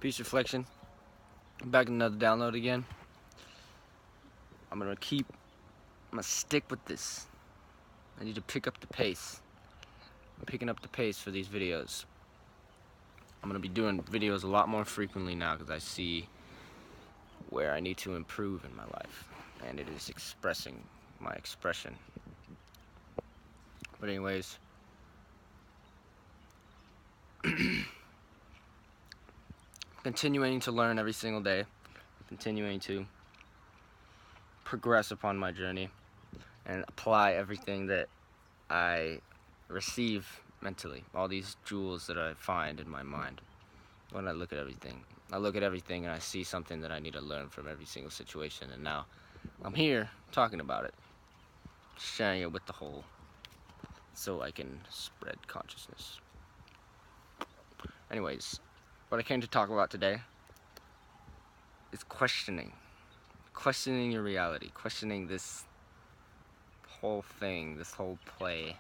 Peace reflection. Back in another download again. I'm gonna stick with this. I need to pick up the pace. I'm picking up the pace for these videos. I'm gonna be doing videos a lot more frequently now because I see where I need to improve in my life, and it is expressing my expression. But anyways, continuing to learn every single day, continuing to progress upon my journey and apply everything that I receive mentally, all these jewels that I find in my mind when I look at everything. I look at everything and I see something that I need to learn from every single situation, and now I'm here talking about it, sharing it with the whole so I can spread consciousness. Anyways, what I came to talk about today is questioning your reality, questioning this whole thing, this whole play,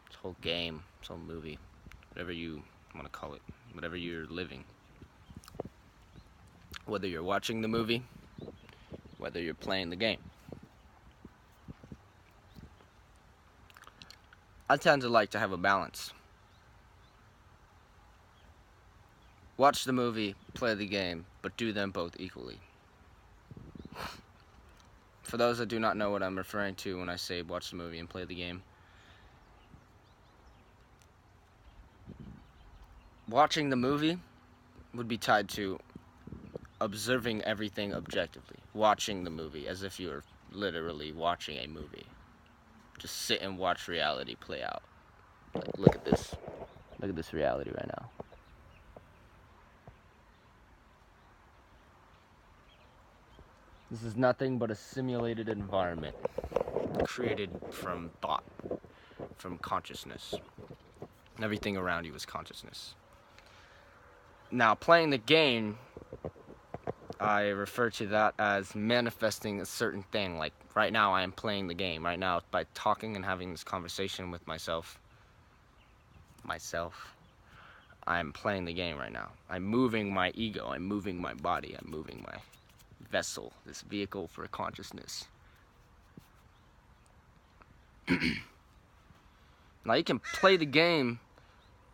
this whole game, this whole movie, whatever you want to call it, whatever you're living. Whether you're watching the movie, whether you're playing the game. I tend to like to have a balance. Watch the movie, play the game, but do them both equally. For those that do not know what I'm referring to when I say watch the movie and play the game, watching the movie would be tied to observing everything objectively. Watching the movie as if you're literally watching a movie. Just sit and watch reality play out. Like, look at this. Look at this reality right now. This is nothing but a simulated environment created from thought, from consciousness. Everything around you is consciousness. Now, playing the game, I refer to that as manifesting a certain thing. Like right now, I am playing the game. Right now, by talking and having this conversation with myself, I'm playing the game right now. I'm moving my ego. I'm moving my body. I'm moving my vessel, this vehicle for consciousness. Now, you can play the game,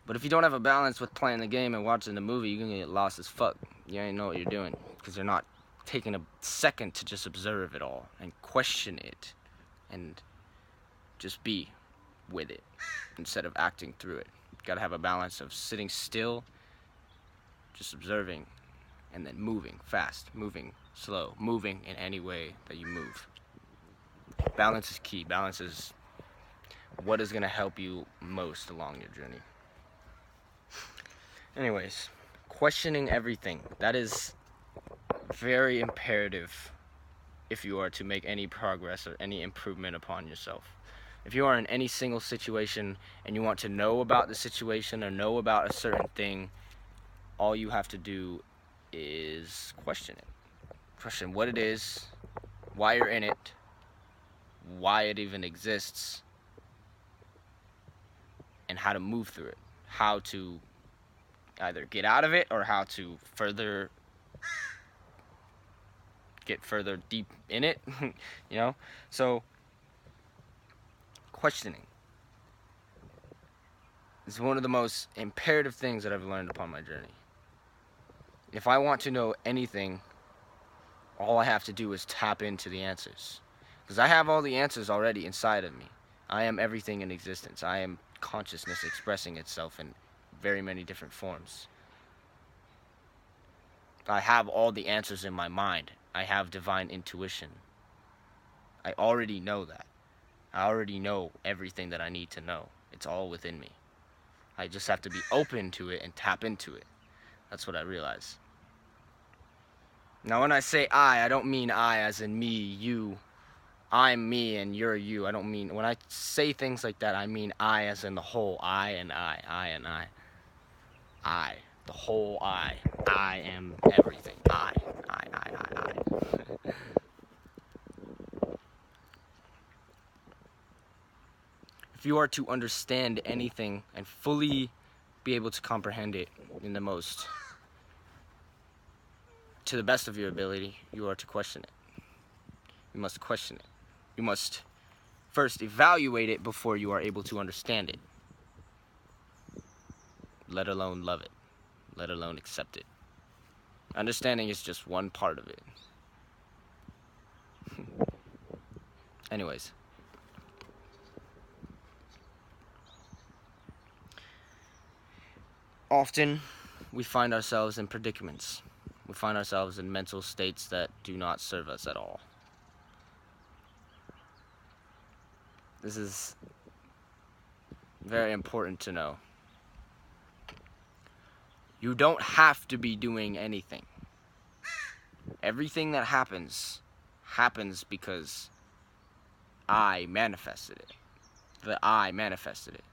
but if you don't have a balance with playing the game and watching the movie, you're gonna get lost as fuck. You ain't know what you're doing because you're not taking a second to just observe it all and question it and just be with it instead of acting through it. You gotta have a balance of sitting still, just observing, and then moving fast, moving slow, moving in any way that you move. Balance is key. Balance is what is gonna help you most along your journey. Anyways, questioning everything. That is very imperative if you are to make any progress or any improvement upon yourself. If you are in any single situation and you want to know about the situation or know about a certain thing, all you have to do is question it. Question what it is, why you're in it, why it even exists, and how to move through it. How to either get out of it or how to get further deep in it, you know? So, questioning is one of the most imperative things that I've learned upon my journey. If I want to know anything, all I have to do is tap into the answers. Because I have all the answers already inside of me. I am everything in existence. I am consciousness expressing itself in very many different forms. I have all the answers in my mind. I have divine intuition. I already know that. I already know everything that I need to know. It's all within me. I just have to be open to it and tap into it. That's what I realize. Now, when I say I don't mean I as in me, you. I'm me and you're you. I don't mean, when I say things like that, I mean I as in the whole. I and I and I. I. The whole I. I am everything. I. If you are to understand anything and fully be able to comprehend it in the most to the best of your ability, you are to question it. You must question it. You must first evaluate it before you are able to understand it. Let alone love it. Let alone accept it. Understanding is just one part of it. Anyways. Often, we find ourselves in predicaments. We find ourselves in mental states that do not serve us at all. This is very important to know. You don't have to be doing anything. Everything that happens because I manifested it. The I manifested it.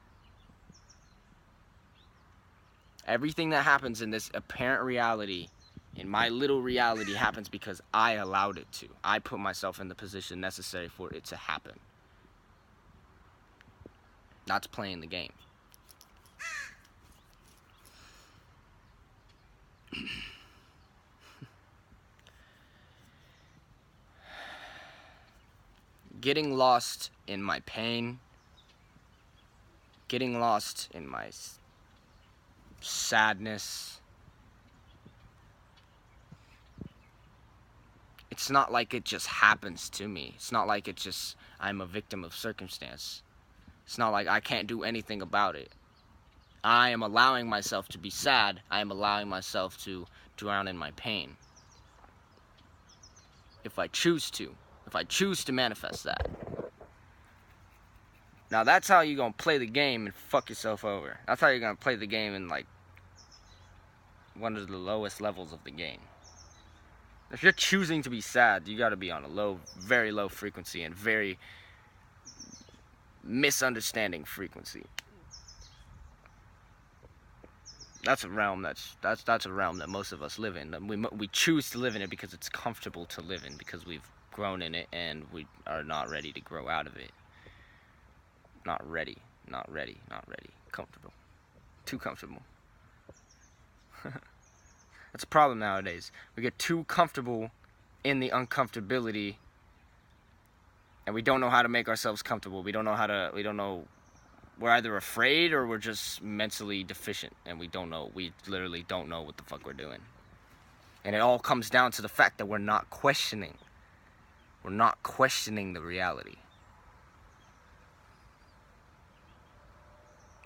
Everything that happens in this apparent reality, in my little reality, happens because I allowed it to. I put myself in the position necessary for it to happen. That's playing the game. Getting lost in my pain, getting lost in my sadness. It's not like it just happens to me. It's not like I'm a victim of circumstance. It's not like I can't do anything about it. I am allowing myself to be sad. I am allowing myself to drown in my pain. If I choose to manifest that. Now that's how you're gonna play the game and fuck yourself over. That's how you're gonna play the game in like one of the lowest levels of the game. If you're choosing to be sad, you gotta be on a very low frequency and very misunderstanding frequency. That's a realm that's a realm that most of us live in. We choose to live in it because it's comfortable to live in, because we've grown in it and we are not ready to grow out of it. Not ready. Comfortable. Too comfortable. That's a problem nowadays. We get too comfortable in the uncomfortability, and we don't know how to make ourselves comfortable. We don't know, we're either afraid or we're just mentally deficient, and we literally don't know what the fuck we're doing. And it all comes down to the fact that we're not questioning. We're not questioning the reality.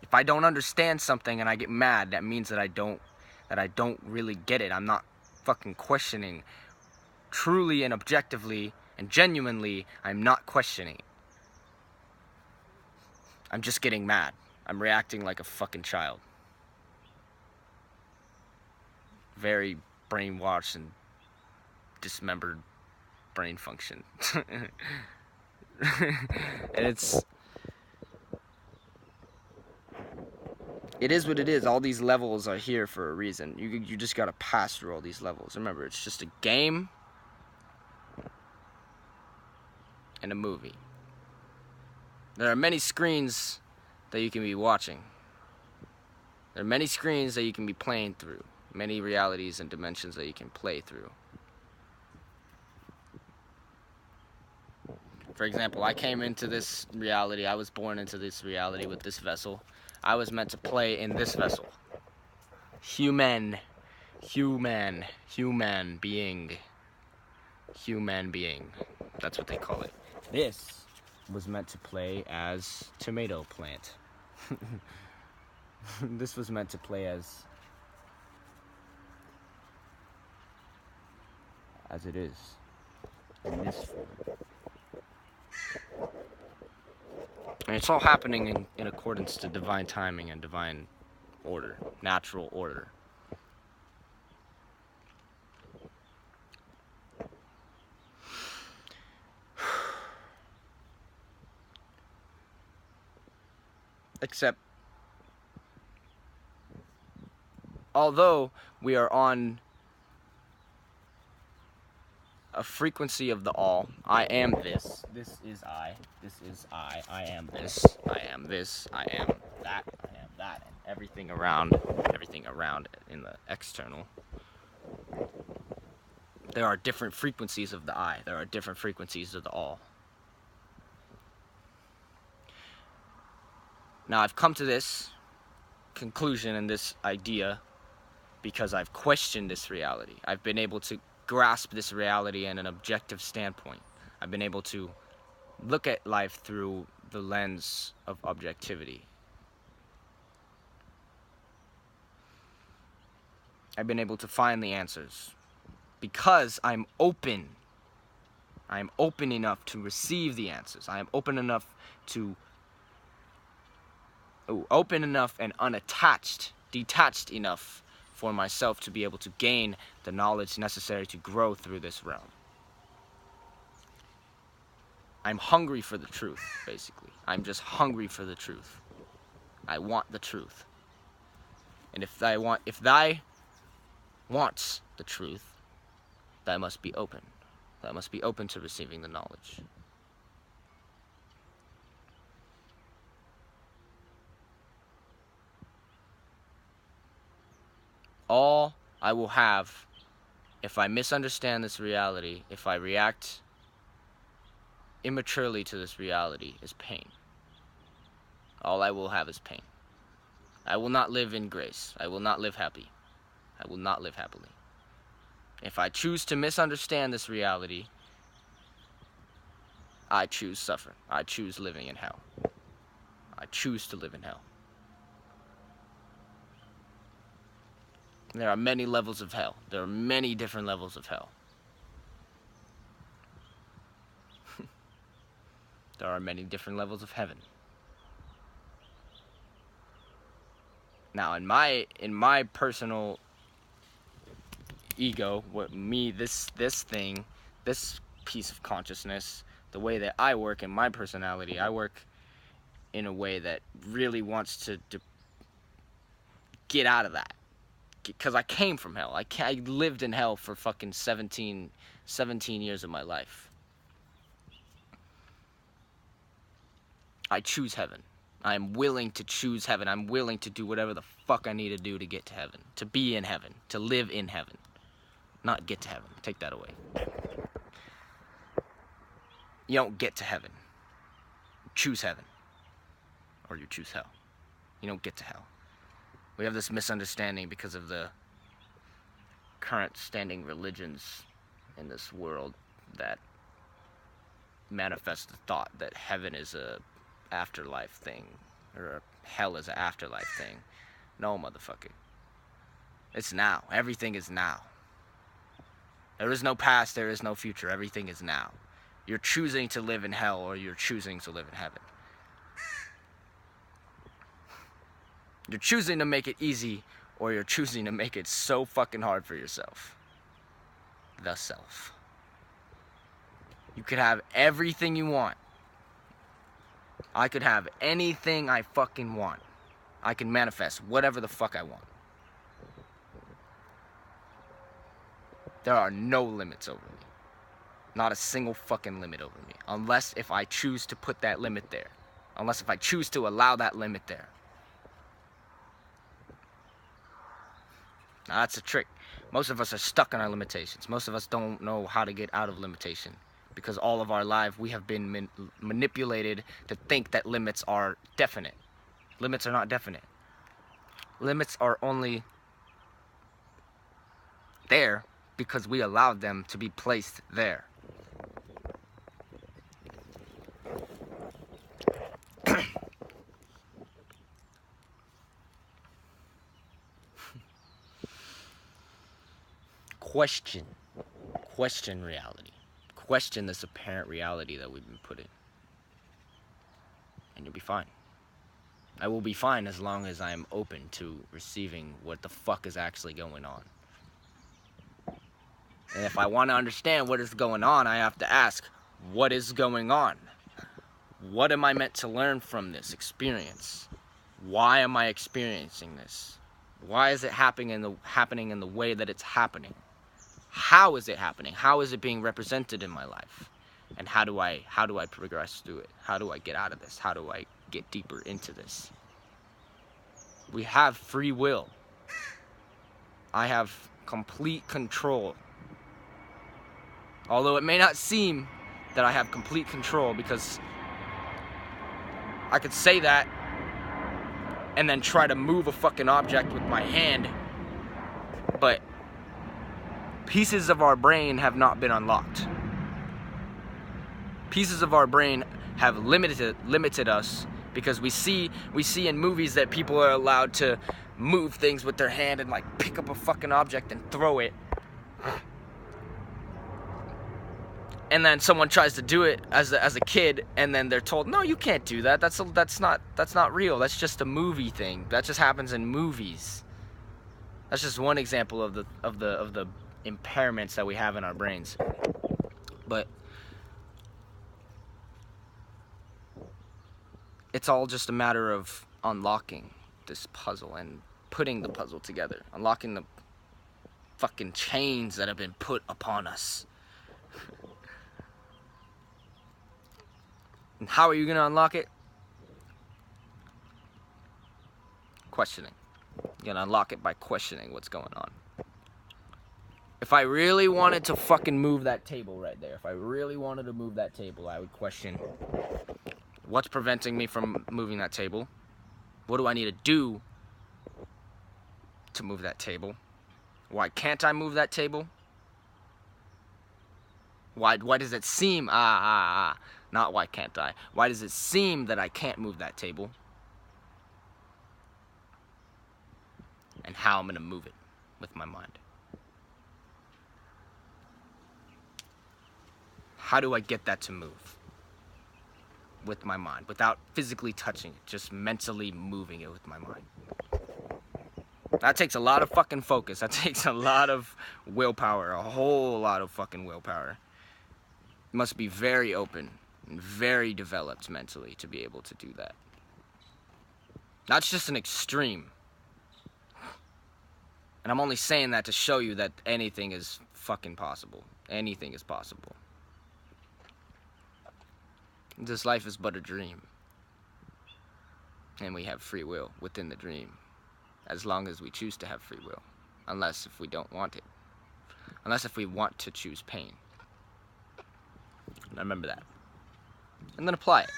If I don't understand something and I get mad, that means that I don't really get it. I'm not fucking questioning. Truly and objectively and genuinely, I'm not questioning it. I'm just getting mad. I'm reacting like a fucking child. Very brainwashed and dismembered brain function. And it is what it is. All these levels are here for a reason. You just gotta pass through all these levels. Remember, it's just a game and a movie. There are many screens that you can be watching. There are many screens that you can be playing through. Many realities and dimensions that you can play through. For example, I came into this reality. I was born into this reality with this vessel. I was meant to play in this vessel. Human being. That's what they call it. This was meant to play as tomato plant. This was meant to play as it is in this form. And it's all happening in accordance to divine timing and divine order, natural order. Except, although we are on a frequency of the all, I am this, this is I am this, I am this, I am that, and everything around in the external There are different frequencies of the I. There are different frequencies of the all. Now, I've come to this conclusion and this idea because I've questioned this reality. I've been able to grasp this reality in an objective standpoint. I've been able to look at life through the lens of objectivity. I've been able to find the answers because I'm open. I am open enough to receive the answers. I am open enough and unattached, detached enough for myself to be able to gain the knowledge necessary to grow through this realm. I'm hungry for the truth, basically. I'm just hungry for the truth. I want the truth. And if thy wants the truth, thou must be open. Thou must be open to receiving the knowledge. All I will have if I misunderstand this reality, if I react immaturely to this reality, is pain. All I will have is pain. I will not live in grace. I will not live happy. I will not live happily. If I choose to misunderstand this reality, I choose suffering. I choose living in hell. I choose to live in hell. There are many levels of hell. There are many different levels of hell. There are many different levels of heaven. Now, in my personal ego, this piece of consciousness, the way that I work in my personality, I work in a way that really wants to get out of that. Because I came from hell. I lived in hell for fucking 17 years of my life. I choose heaven. I'm willing to choose heaven. I'm willing to do whatever the fuck I need to do to get to heaven. To be in heaven. To live in heaven. Not get to heaven. Take that away. You don't get to heaven. You choose heaven. Or you choose hell. You don't get to hell. We have this misunderstanding because of the current standing religions in this world that manifest the thought that heaven is a afterlife thing, or hell is an afterlife thing. No, motherfucker. It's now. Everything is now. There is no past, there is no future. Everything is now. You're choosing to live in hell, or you're choosing to live in heaven. You're choosing to make it easy, or you're choosing to make it so fucking hard for yourself. The self. You could have everything you want. I could have anything I fucking want. I can manifest whatever the fuck I want. There are no limits over me. Not a single fucking limit over me. Unless if I choose to put that limit there. Unless if I choose to allow that limit there. Now that's a trick. Most of us are stuck in our limitations. Most of us don't know how to get out of limitation. Because all of our life we have been manipulated to think that limits are definite. Limits are not definite. Limits are only there because we allowed them to be placed there. Question reality. Question this apparent reality that we've been put in. And you'll be fine. I will be fine as long as I'm open to receiving what the fuck is actually going on. And if I want to understand what is going on, I have to ask, what is going on? What am I meant to learn from this experience? Why am I experiencing this? Why is it happening in the way that it's happening? How is it happening? How is it being represented in my life? And how do I progress through it? How do I get out of this? How do I get deeper into this? We have free will. I have complete control Although it may not seem that I have complete control, because I could say that and then try to move a fucking object with my hand, but pieces of our brain have not been unlocked. Pieces of our brain have limited us, because we see in movies that people are allowed to move things with their hand and like pick up a fucking object and throw it. And then someone tries to do it as a kid, and then they're told, "No, you can't do that. That's not real. That's just a movie thing. That just happens in movies." That's just one example of the impairments that we have in our brains. But it's all just a matter of unlocking this puzzle and putting the puzzle together, unlocking the fucking chains that have been put upon us. And how are you gonna unlock it? Questioning. You're gonna unlock it by questioning what's going on. If I really wanted to fucking move that table right there, if I really wanted to move that table, I would question, what's preventing me from moving that table? What do I need to do to move that table? Why can't I move that table? Why does it seem, not why can't I? Why does it seem that I can't move that table? And how I'm gonna move it with my mind. How do I get that to move with my mind without physically touching it, just mentally moving it with my mind? That takes a lot of fucking focus. That takes a lot of willpower, a whole lot of fucking willpower. You must be very open and very developed mentally to be able to do that. That's just an extreme. And I'm only saying that to show you that anything is fucking possible. Anything is possible. This life is but a dream. And we have free will within the dream, as long as we choose to have free will. Unless if we don't want it. Unless if we want to choose pain. And remember that. And then apply it.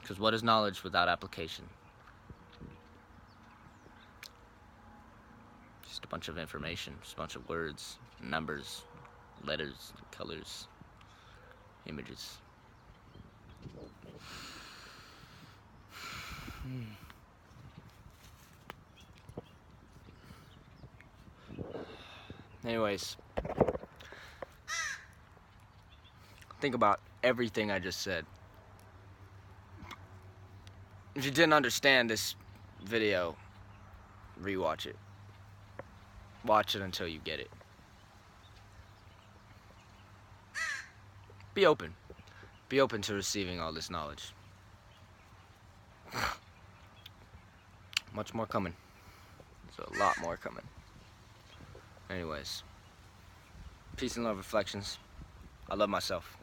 Because what is knowledge without application? Just a bunch of information, just a bunch of words, numbers, letters, colors, images. Anyways, think about everything I just said. If you didn't understand this video, rewatch it. Watch it until you get it. Be open. Be open to receiving all this knowledge. Much more coming. There's a lot more coming. Anyways, peace and love reflections. I love myself.